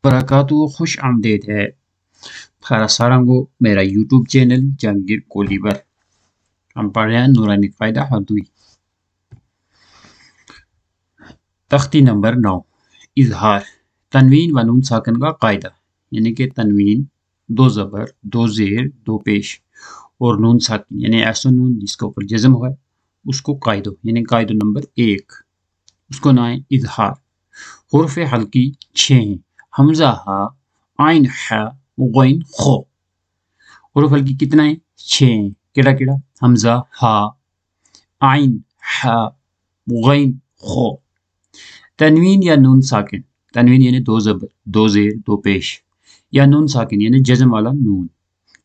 برکاتہ خوش آمدید ہے خیر سارنگ کو میرا یوٹیوب چینل جہانگیر کولی پر ہم پڑھ رہے ہیں نورانی قاعدہ حدوی تختی نمبر 9 اظہار تنوین و نون ساکن کا قاعدہ یعنی کہ تنوین دو زبر دو زیر دو پیش اور نون ساکن یعنی ایسا نون جس کے اوپر جزم ہوا ہے اس کو قاعدہ یعنی قاعدہ نمبر 1 اس کو نام ہے اظہار حروف حلقی 6 ہیں حمزہ ہا عین ہا غین خو حروف حلقی کتنا ہے 6 ہیں کیڑا کیڑا حمزہ ہا عین ہا غین خو تنوین یا نون ساکن تنوین یعنی دو زبر دو زیر دو پیش یا نون ساکن یعنی جزم والا نون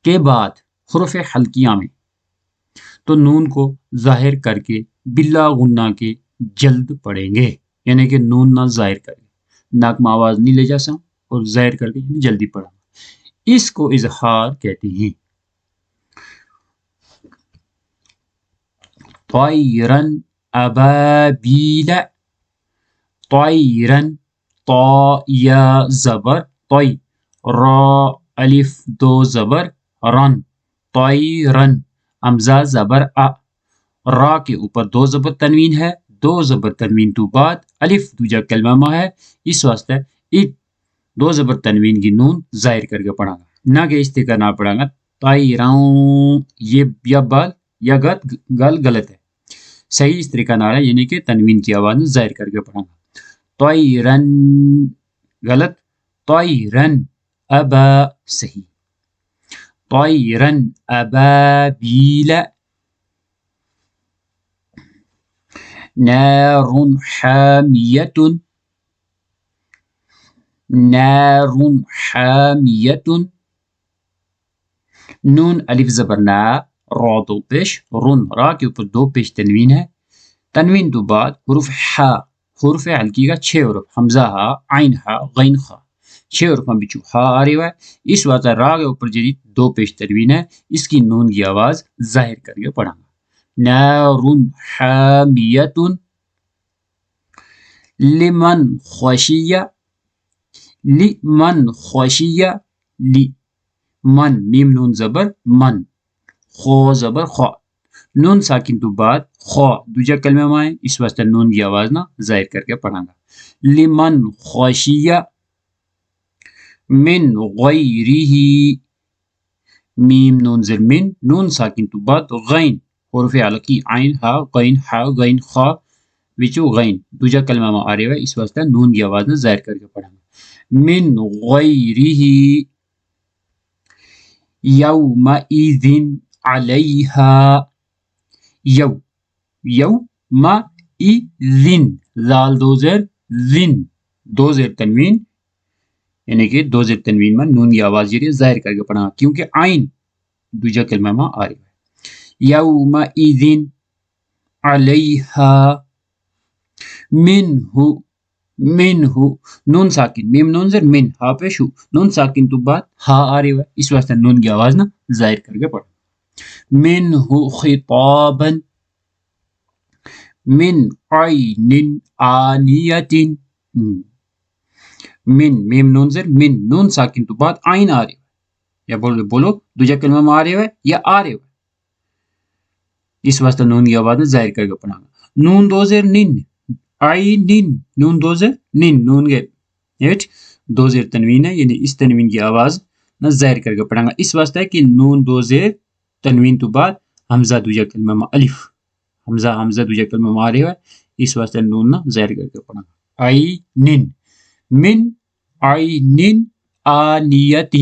کے بعد حروف حلقیہ میں تو نون کو ظاہر کر کے بلا غنہ کے جلد پڑھیں گے یعنی کہ نون نہ ظاہر کریں ناک میں آواز نہیں لے جا سا اور ظاہر کر کے جلدی پڑھا اس کو اظہار کہتے ہیں طیرن ابابیل طیرن طا یا زبر طی را الف دو زبر رن طیرن حمزہ زبر را کے اوپر دو زبر تنوین ہے دو زبر تنوین تو بعد الف دوجا کلمہ ما ہے اس واسطے دو زبر تنوین کی نون ظاہر کر کے پڑھا گا نہ کہ اس طریقہ نہ پڑھا گا طیران یہ یا بال یا گل غلط ہے صحیح اس طریقہ نہ رہا یعنی کہ تنوین کی آواز ظاہر کر کے پڑھا گا طیرن غلط طیرن ابا صحیح طیرن ابابیل نار حامیۃ نار حامیۃ نون الف زبر نا را دو پیش رن را کے اوپر دو پیش تنوین ہے تنوین تو بعد حروف ہا حروف حلقی کا 6 حروف حمزہ ہا عین ہا غین خا 6 حروف میں بچو ہا آ رہی ہے اس واسطے را کے اوپر جدید دو پیش تنوین ہے اس کی نون کی آواز ظاہر کر کے پڑھا گا نار حامیۃ لمن خشیہ لمن خشیہ لی من میم نون زبر من خو زبر خو نون ساکن تو بعد خو دوجا کلمہ میں ہے اس واسطے نون کی آواز نہ ظاہر کر کے پڑھا گا لمن خشیہ من غیرہ میم نون زر من نون ساکن تو بعد غین حروف حلقی عین ہا غین خا وچو غین دوجا کلمہ میں آ رہے ہے اس واسطے نون کی آواز نہ ظاہر کر کے پڑھا گا من غیرہ یومئذ علیہا یومئذ زال دو زر زن دو زر تنوین یعنی کہ دو زر تنوین میں نون کی آواز یہ ظاہر کر کے پڑھا کیونکہ عین دوجا کلمہ میں آ رہی ہے یومئذ علیہا منہ نون ساکن میم نون زر من ہا پیش ہو نون ساکن تو بعد ہا آ رہی ہے اس واسطے نون کی آواز نہ ظاہر کر کے پڑھا منہ خطابا من عین آنیۃ من میم نون زر من نون ساکن تو بعد عین آ رہی ہے یا بولو دوجا کلمہ میں آ رہی ہے یا آ رہی ہے اس واسطے نون کی آواز نہ ظاہر کر کے پڑھا نون دو زر نن عین نون دو زر نن نون کے ایٹ دو زیر تنوین ہے یعنی اس تنوین کی آواز نہ ظاہر کر کے پڑھا گا اس واسطے کہ نون دو زیر تنوین تو بعد حمزہ دوجا کلمہ میں الف حمزہ دوجا کلمہ میں آ رہی ہے اس واسطے نون نہ ظاہر کر کے پڑھا گا عین من عین آنیۃ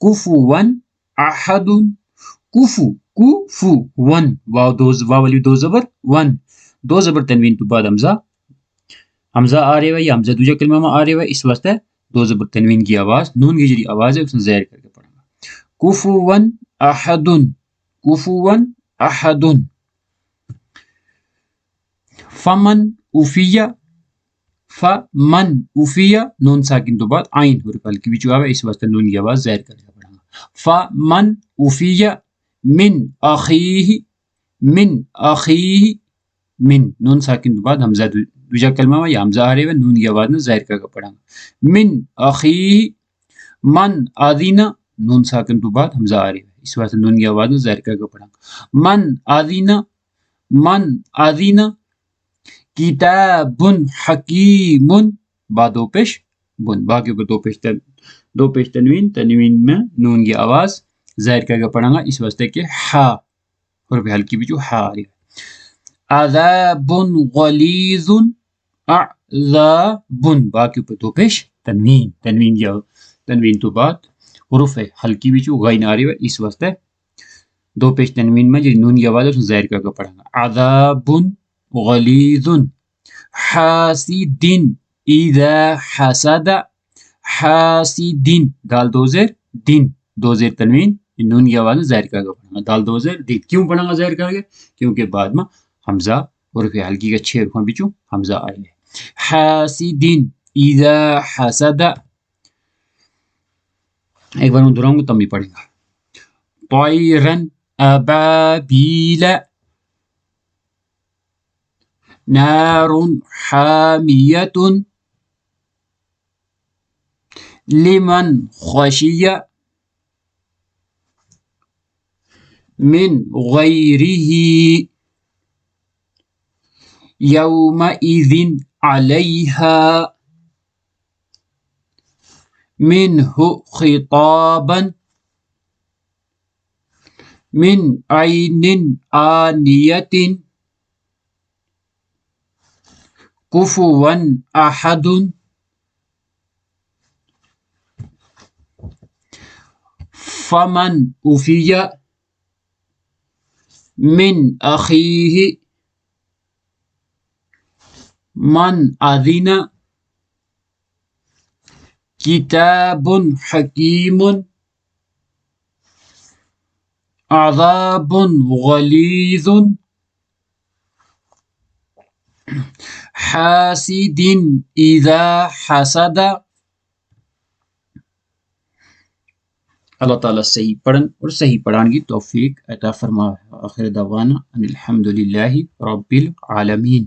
کفوا احد کفو ون واو علی دو زبر ون دو زبر تنوین تو بعد حمزہ آ رہے ہے یا حمزہ دوجا کلمہ میں آ رہے ہے اس واسطے دو زبر تنوین کی آواز نون کی جڑی آواز ہے اس نے ظاہر کر کے پڑھا گا کفوا احد فمن اوفیہ نون ساکن تو بعد عین حروف حلقی وچ آوے اس واسطے نون کی آواز ظاہر کر کے پڑھا گا فمن اوفیہ من اخیہ من نون ساکن تو بعد حمزہ دوجا کلمہ میں یا حمزہ آ رہے ہیں نون کی آواز میں ظاہر کر کے پڑھیں گا. من اخی من آدینہ نون ساکن تو بعد حمزہ آ رہے ہیں اس واسطے نون کی آواز میں ظاہر کر کے پڑھیں گا. من آدینہ کتاب حکیم با دو پیش بن باقی کو دو پیش تنوین میں نون کی آواز ظاہر کر کے پڑھیں گا اس واسطے کہ ہا حرف ہلکی بھی جو ہا آ رہی ہے. عذاب غلیظ عذاب باقی کو دو پیش تنوین تو بعد حروف ہلکی بھی جو غین آ رہی ہے اس واسطے دو پیش تنوین میں جو نون کی آواز ہے اس کو ظاہر کر کے پڑھیں گا. عذاب غلیظ حاسد اذا حسد حاسد دال دو زیر دن دو زیر تنوین نون کی آواز ظاہر کر کے پڑھیں گا. دال دو زیر دن کیوں پڑھیں گا ظاہر کر کے کیونکہ بعد میں حمزہ حروف ہلکی کا 6 حروفوں بچوں حمزہ آئے ہیں. حاسد اذا حسد ایک بار میں دہراؤں گا تم بھی پڑھیں گا. طیرا ابابیل نار حامیۃ لمن خشی من غیرہ یومئذ علیہا منہ خطابا من عین آنیۃ کفوا احد فمن عفی من اخیہ من اذن کتاب حکیم عذاب غلیظ حاسد اذا حسد. اللہ تعالیٰ صحیح پڑھن اور صحیح پڑھان کی توفیق عطا فرما. آخر دعوانا ان الحمد للہ رب العالمین.